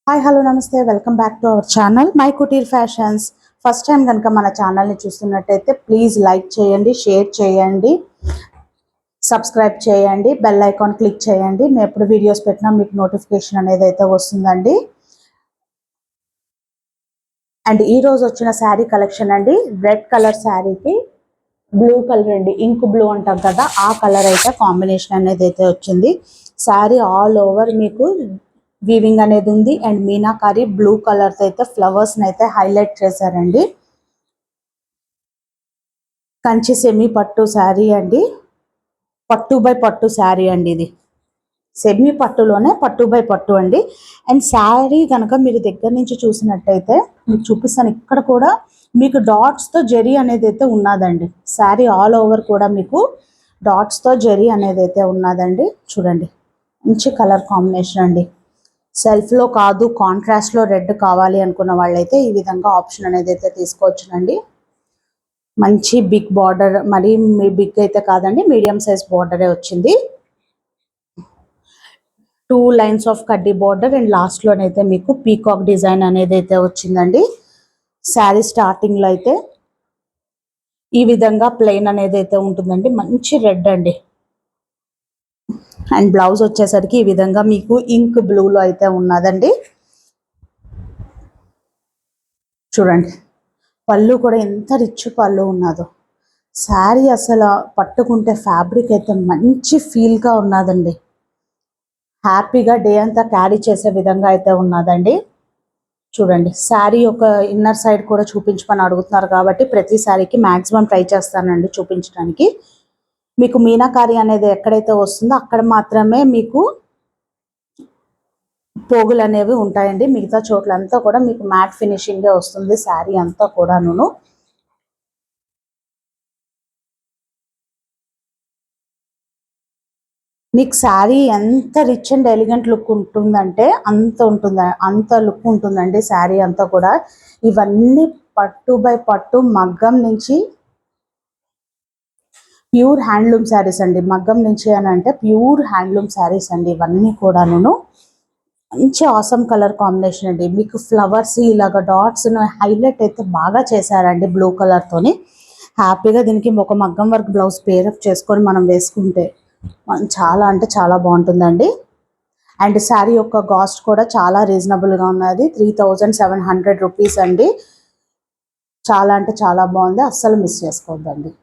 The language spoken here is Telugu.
హాయ్ హలో నమస్తే welcome back to our channel my Kutir fashions. First time కనుక మన ఛానల్ని చూస్తున్నట్టయితే ప్లీజ్ లైక్ చేయండి, షేర్ చేయండి, సబ్స్క్రైబ్ చేయండి, బెల్ ఐకాన్ క్లిక్ చేయండి. మేము ఎప్పుడు వీడియోస్ పెట్టినా మీకు నోటిఫికేషన్ అనేది అయితే వస్తుందండి. అండ్ ఈరోజు వచ్చిన శారీ కలెక్షన్ అండి, రెడ్ కలర్ శారీకి బ్లూ కలర్ అండి, ఇంక్ బ్లూ అంటాం కదా ఆ కలర్ అయితే కాంబినేషన్ అనేది అయితే వచ్చింది. శారీ ఆల్ ఓవర్ మీకు వీవింగ్ అనేది ఉంది అండ్ మీనాకారి బ్లూ కలర్తో అయితే ఫ్లవర్స్ అయితే హైలైట్ చేశారండి. కంచి సెమీ పట్టు శారీ అండి, పట్టు బై పట్టు శారీ అండి. ఇది సెమీ పట్టులోనే పట్టు బై పట్టు అండి. అండ్ శారీ కనుక మీరు దగ్గర నుంచి చూసినట్టయితే మీకు చూపిస్తాను, ఇక్కడ కూడా మీకు డాట్స్తో జెరీ అనేది అయితే ఉన్నదండి. శారీ ఆల్ ఓవర్ కూడా మీకు డాట్స్తో జెరీ అనేది అయితే ఉన్నదండి. చూడండి, మంచి కలర్ కాంబినేషన్ అండి. సెల్ఫ్లో కాదు కాంట్రాస్ట్లో రెడ్ కావాలి అనుకున్న వాళ్ళైతే ఈ విధంగా ఆప్షన్ అనేది అయితే తీసుకోవచ్చునండి. మంచి బిగ్ బార్డర్, మరి బిగ్ అయితే కాదండి, మీడియం సైజ్ బార్డరే వచ్చింది. 2 లైన్స్ ఆఫ్ కడ్డీ బార్డర్ అండ్ లాస్ట్లోనైతే మీకు పీకాక్ డిజైన్ అనేది అయితే వచ్చిందండి. శారీ స్టార్టింగ్లో అయితే ఈ విధంగా ప్లెయిన్ అనేది అయితే ఉంటుందండి, మంచి రెడ్ అండి. అండ్ బ్లౌజ్ వచ్చేసరికి ఈ విధంగా మీకు ఇంక్ బ్లూలో అయితే ఉన్నదండి. చూడండి, పళ్ళు కూడా ఎంత రిచ్ పళ్ళు ఉన్నదో. శారీ అసలు పట్టుకుంటే ఫ్యాబ్రిక్ అయితే మంచి ఫీల్గా ఉన్నదండి. హ్యాపీగా డే అంతా క్యారీ చేసే విధంగా అయితే ఉన్నదండి. చూడండి, శారీ ఒక ఇన్నర్ సైడ్ కూడా చూపించమని అడుగుతున్నారు కాబట్టి ప్రతి శారీకి మ్యాక్సిమం ట్రై చేస్తానండి చూపించడానికి. మీకు మీనాకారి అనేది ఎక్కడైతే వస్తుందో అక్కడ మాత్రమే మీకు పోగులు అనేవి ఉంటాయండి. మిగతా చోట్లంతా కూడా మీకు మ్యాట్ ఫినిషింగే వస్తుంది శారీ అంతా కూడాను. మీకు శారీ ఎంత రిచ్ అండ్ ఎలిగెంట్ లుక్ ఉంటుందంటే అంత లుక్ ఉంటుందండి శారీ అంతా కూడా. ఇవన్నీ పట్టు బై పట్టు మగ్గం నుంచి ప్యూర్ హ్యాండ్లూమ్ శారీస్ అండి. మగ్గం నుంచి అని అంటే ప్యూర్ హ్యాండ్లూమ్ శారీస్ అండి ఇవన్నీ కూడాను. మంచి ఆసమ్ కలర్ కాంబినేషన్ అండి. మీకు ఫ్లవర్స్ ఇలాగ డాట్స్ హైలైట్ అయితే బాగా చేశారండి బ్లూ కలర్తోని. హ్యాపీగా దీనికి ఒక మగ్గం వర్క్ బ్లౌజ్ పేరప్ చేసుకొని మనం వేసుకుంటే చాలా అంటే చాలా బాగుంటుందండి. అండ్ శారీ యొక్క కాస్ట్ కూడా చాలా రీజనబుల్గా ఉన్నది, 3700 రూపీస్ అండి. చాలా అంటే చాలా బాగుంది, అస్సలు మిస్ చేసుకోవద్దండి.